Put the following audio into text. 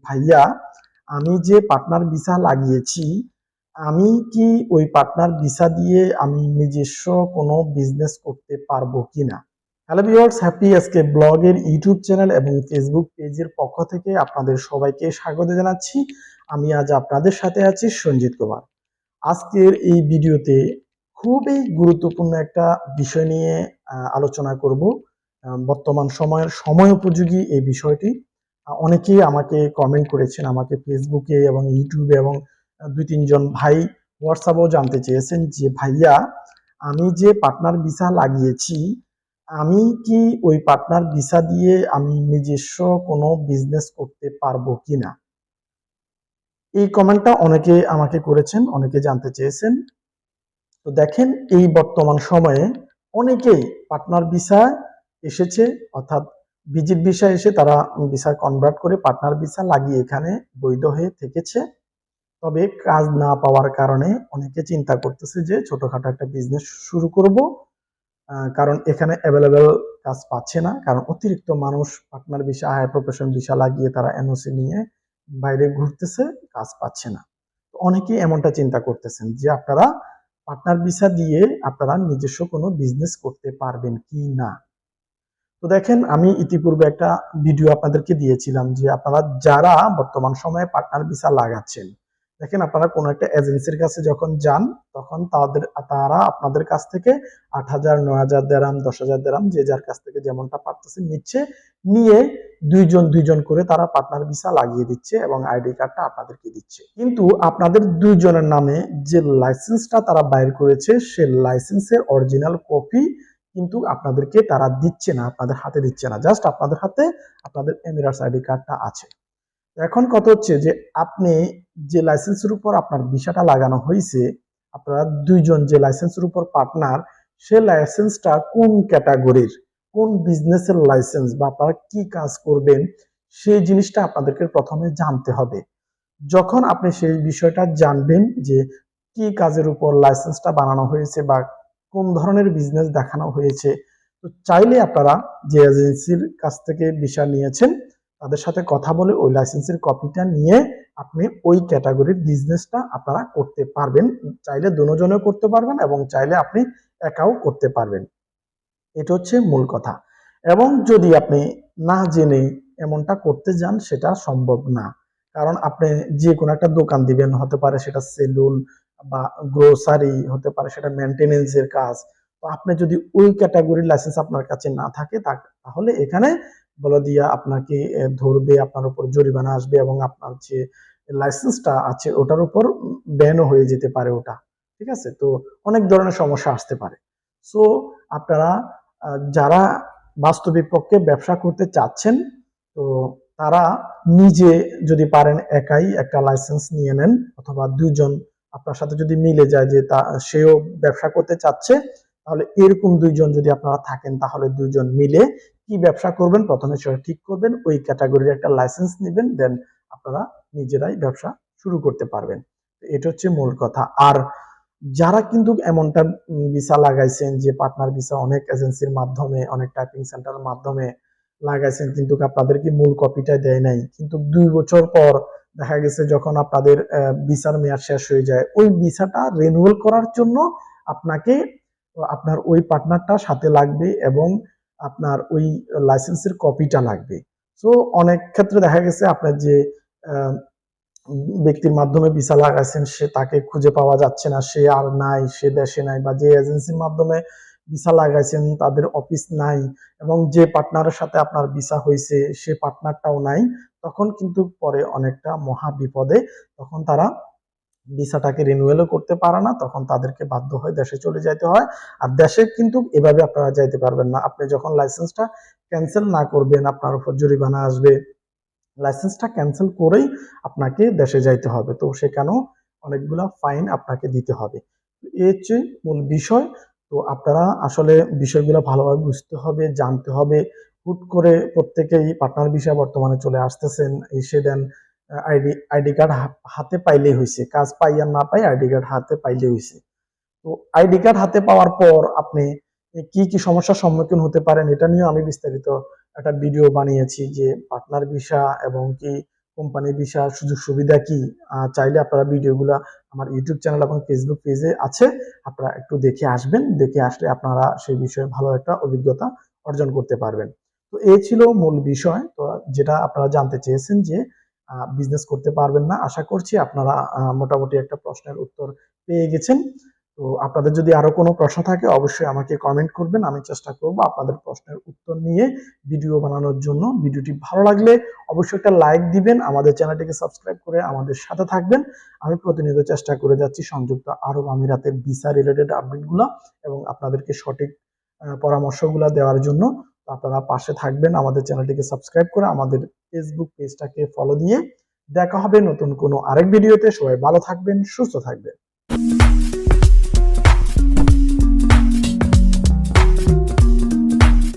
ভাইয়া আমি যে পার্টনার ভিসা লাগিয়েছি, আমি কি ওই পার্টনার ভিসা দিয়ে আমি নিজস্ব কোনো বিজনেস করতে পারবো কিনা? হ্যালো ভিউয়ার্স, হ্যাপি আজকে ব্লগের ইউটিউব চ্যানেল এবং ফেসবুক পেজের পক্ষ থেকে আপনাদের সবাইকে স্বাগত জানাচ্ছি। আমি আজ আপনাদের সাথে আছি সঞ্জিত কুমার। আজকের এই ভিডিওতে খুবই গুরুত্বপূর্ণ একটা বিষয় নিয়ে আলোচনা করব। বর্তমান সময়ের সময়োপযোগী এই বিষয়টি। অনেকেই আমাকে কমেন্ট করেছেন, আমাকে ফেসবুকে এবং ইউটিউবে, এবং ২-৩ জন ভাই হোয়াটসঅ্যাপেও জানতে চেয়েছেন যে ভাইয়া আমি যে পার্টনার ভিসা লাগিয়েছি, আমি কি ওই পার্টনার ভিসা দিয়ে আমি নিজস্ব কোনো বিজনেস করতে পারবো কিনা? এই কমেন্টটা অনেকে আমাকে করেছেন, অনেকে জানতে চেয়েছেন। তো দেখেন, এই বর্তমান সময়ে অনেকেই পার্টনার ভিসা এসেছে, অর্থাৎ ভিজিট ভিসা এসে তারা ভিসা কনভার্ট করে পার্টনার ভিসা লাগিয়ে এখানে বৈধ হয়ে থেকেছে। তবে কাজ না পাওয়ার কারণে অনেকে চিন্তা করতেছে যে ছোটখাটো একটা বিজনেস শুরু করব, কারণ এখানে অ্যাভেলেবেল কাজ পাচ্ছে না, কারণ অতিরিক্ত মানুষ partner visa, high profession visa লাগিয়ে তারা এনওসি নিয়ে বাইরে ঘুরতেছে, কাজ পাচ্ছে না। অনেকেই এমনটা চিন্তা করতেছেন যে আপনারা পার্টনার ভিসা দিয়ে আপনারা নিজস্ব কোনো বিজনেস করতে পারবেন কি না। তো দেখেন, আমি ইতিপূর্বে একটা ভিডিও আপনাদেরকে দিয়েছিলাম যে আপনারা যারা বর্তমান সময়ে পার্টনার ভিসা লাগাচ্ছেন, দেখেন আপনারা কোনো একটা এজেন্সির কাছে যখন যান, তখন তারা আপনাদের কাছ থেকে ৮,০০০, ৯,০০০ দেরাম, ১০,০০০ দেরাম, যে যার কাছ থেকে যেমনটা পারতেছে নিচ্ছে, নিয়ে দুইজন দুইজন করে তারা পার্টনার ভিসা লাগিয়ে দিচ্ছে এবং আইডি কার্ডটা আপনাদেরকে দিচ্ছে। কিন্তু আপনাদের দুইজনের নামে যে লাইসেন্সটা তারা বাইর করেছে, সে লাইসেন্সের অরিজিনাল কপি কিন্তু আপনাদেরকে তারা দিচ্ছে না, আপনাদের হাতে দিচ্ছে না, জাস্ট আপনাদের হাতে আপনাদের এমিরাটস আইডি কার্ডটা আছে। এখন কথা হচ্ছে যে আপনি যে লাইসেন্সের উপর আপনার ভিসাটা লাগানো হয়েছে, আপনারা দুইজন যে লাইসেন্সের উপর পার্টনার, সে লাইসেন্সটা কোন ক্যাটাগরির, কোন বিজনেসের লাইসেন্স, বা আপনারা কি কাজ করবেন, সেই জিনিসটা আপনাদেরকে প্রথমে জানতে হবে। যখন আপনি সেই বিষয়টা জানবেন যে কি কাজের উপর লাইসেন্সটা বানানো হয়েছে বা কোন ধরনের বিজনেস দেখানো হয়েছে, তো চাইলে আপনারা যে এজেন্সির কাছ থেকে ভিসা নিয়েছেন তাদের সাথে কথা বলে ওই লাইসেন্সের কপিটা নিয়ে আপনি ওই ক্যাটাগরির বিজনেসটা আপনারা করতে পারবেন। চাইলে দুজনেও করতে পারবেন এবং চাইলে আপনি একাও করতে পারবেন। এটা হচ্ছে মূল কথা। এবং যদি আপনি না জেনে এমনটা করতে যান, সেটা সম্ভব না। কারণ আপনি যে কোনো একটা দোকান দিবেন, হতে পারে সেটা সেলুন বা গ্রোসারি, হতে পারে সেটা মেনটেনেন্সের কাজ। তো আপনি যদি ওই ক্যাটাগরির লাইসেন্স আপনার কাছে না থাকে, তাহলে এখানে বলে দিয়া আপনাকে ধরবে, আপনার উপর জরিমানা আসবে এবং আপনার যে লাইসেন্সটা আছে ওটার উপর ব্যানও হয়ে যেতে পারে ওটা। ঠিক আছে? তো অনেক ধরনের সমস্যা আসতে পারে। সো আপনারা যারা বাস্তবিক পক্ষে ব্যবসা করতে চাচ্ছেন, তো তারা নিজে যদি পারেন একাই একটা লাইসেন্স নিয়ে নেন, অথবা দুইজন আপনার সাথে যদি মিলে যায় যে সেও ব্যবসা করতে চাচ্ছে, তাহলে এরকম দুইজন যদি আপনারা থাকেন, তাহলে দুইজন মিলে কি ব্যবসা করবেন প্রথমে সেটা ঠিক করবেন, ওই ক্যাটাগরির একটা লাইসেন্স নেবেন, দেন আপনারা নিজেরাই ব্যবসা শুরু করতে পারবেন। এটা হচ্ছে মূল কথা। আর যারা কিন্তু এমনটা ভিসা লাগাইছেন যে পার্টনার ভিসা অনেক এজেন্সির মাধ্যমে, অনেক টাইপিং সেন্টারের মাধ্যমে লাগাইছেন, কিন্তু আপনাদেরকে মূল কপিটা দেয় নাই, কিন্তু ২ বছর পর দেখা গেছে যখন আপনাদের ভিসার মেয়াদ শেষ হয়ে যায়, ওই ভিসাটা রিনিউয়াল করার জন্য আপনাকে আপনার ওই পার্টনারটা সাথে লাগবে এবং আপনার ওই লাইসেন্সের কপিটা লাগবে। সো অনেক ক্ষেত্রে দেখা গেছে আপনার যে ব্যক্তির মাধ্যমে ভিসা লাগাইছেন, সে তাকে খুঁজে পাওয়া যাচ্ছে না, সে আর নাই, সে দেশে নাই, বা যে এজেন্সির মাধ্যমে ভিসা লাগাইছেন তাদের অফিস নাই, এবং যে পার্টনারের সাথে আপনার ভিসা হয়েছে সে পার্টনারটাও নাই, তখন কিন্তু পরে অনেকটা মহা বিপদে। তখন তারা ভিসাটাকে রিনিউয়ালও করতে পারে না, তখন তাদেরকে বাধ্য হয়ে দেশে চলে যাইতে হয়। আর দেশে কিন্তু এভাবে আপনারা যাইতে পারবেন না। আপনি যখন লাইসেন্সটা ক্যান্সেল না করবেন, আপনার উপর জরিমানা আসবে। লাইসেন্সটা ক্যান্সেল করেই আপনাকে দেশে যাইতে হবে, তো সেখানেও অনেকগুলা ফাইন আপনাকে দিতে হবে। এই হচ্ছে মূল বিষয়। তো আপনারা আসলে বিষয়গুলো ভালোভাবে বুঝতে হবে, জানতে হবে। হুট করে প্রত্যেকেই পার্টনার ভিসা বর্তমানে চলে আসতেছেন, এসে দেন আইডি কার্ড হাতে পাইলেই হয়েছে, কাজ পাই আর না পাই আইডি কার্ড হাতে পাইলে হয়েছে। তো আইডি কার্ড হাতে পাওয়ার পর আপনি কি কি সমস্যার সম্মুখীন হতে পারেন, এটা নিয়ে আমি বিস্তারিত একটা ভিডিও বানিয়েছি, যে পার্টনার ভিসা এবং কি কোম্পানি ভিসা সুযোগ সুবিধা কি, চাইলে আপনারা ভিডিওগুলো আমার ইউটিউব চ্যানেল এবং ফেসবুক পেজে আছে, আপনারা একটু দেখে আসবেন। দেখে আসলে আপনারা সেই বিষয়ে ভালো একটা অভিজ্ঞতা অর্জন করতে পারবেন। তো এই ছিল মূল বিষয়। তো যেটা আপনারা জানতে চেয়েছেন যে বিজনেস করতে পারবেন না, আশা করছি আপনারা মোটামুটি একটা প্রশ্নের উত্তর পেয়ে গেছেন। তো আপনাদের যদি আরো কোনো প্রশ্ন থাকে অবশ্যই আমাকে কমেন্ট করবেন, আমি চেষ্টা করব আপনাদের প্রশ্নের উত্তর নিয়ে ভিডিও বানানোর জন্য। ভিডিওটি ভালো লাগলে অবশ্যই একটা লাইক দিবেন, আমাদের চ্যানেলটিকে সাবস্ক্রাইব করে আমাদের সাথে থাকবেন। আমি প্রতিনিয়ত চেষ্টা করে যাচ্ছি সংযুক্ত আরব আমিরাতের ভিসা রিলেটেড আপডেটগুলো এবং আপনাদেরকে সঠিক পরামর্শগুলো দেওয়ার জন্য। আপনারা পাশে থাকবেন, আমাদের চ্যানেলটিকে সাবস্ক্রাইব করে আমাদের ফেসবুক পেজটাকে ফলো দিয়ে। দেখা হবে নতুন কোনো আরেক ভিডিওতে। সবাই ভালো থাকবেন, সুস্থ থাকবেন।